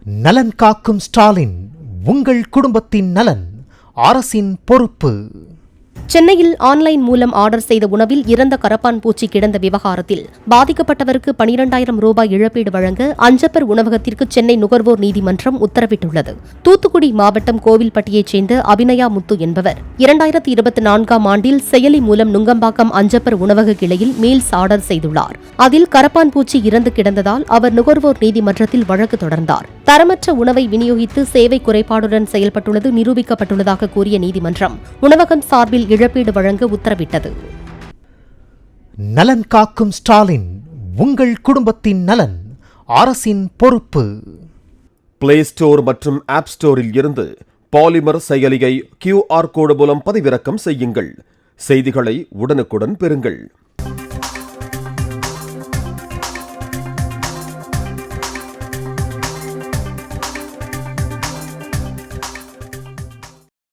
நலன் காக்கும் ஸ்டாலின், உங்கள் குடும்பத்தின் நலன் அரசின் பொறுப்பு. சென்னையில் ஆன்லைன் மூலம் ஆர்டர் செய்த உணவில் இறந்த கரப்பான் பூச்சி கிடந்த விவகாரத்தில் பாதிக்கப்பட்டவருக்கு 12,000 ரூபாய் இழப்பீடு வழங்க அஞ்சப்பர் உணவகத்திற்கு சென்னை நுகர்வோர் நீதிமன்றம் உத்தரவிட்டுள்ளது. தூத்துக்குடி மாவட்டம் கோவில்பட்டியைச் சேர்ந்த அபிநயா முத்து என்பவர் 2024ஆம் ஆண்டில் செயலி மூலம் நுங்கம்பாக்கம் அஞ்சப்பர் உணவக கிளையில் மீல்ஸ் ஆர்டர் செய்துள்ளார். அதில் கரப்பான் பூச்சி இறந்து கிடந்ததால் அவர் நுகர்வோர் நீதிமன்றத்தில் வழக்கு தொடர்ந்தார். தரமற்ற உணவை விநியோகித்து சேவை குறைபாடுடன் செயல்பட்டுள்ளது நிரூபிக்கப்பட்டுள்ளதாக கூறிய நீதிமன்றம் உணவகம் சார்பில் இழப்பீடு வழங்க உத்தரவிட்டது. நலன் காக்கும் ஸ்டாலின், உங்கள் குடும்பத்தின் நலன் அரசின் பொறுப்பு. பிளே ஸ்டோர் மற்றும் ஆப் ஸ்டோரில் இருந்து பாலிமர் செயலியை QR கோடு மூலம் பதிவிறக்கம் செய்யுங்கள். செய்திகளை உடனுக்குடன் பெறுங்கள்.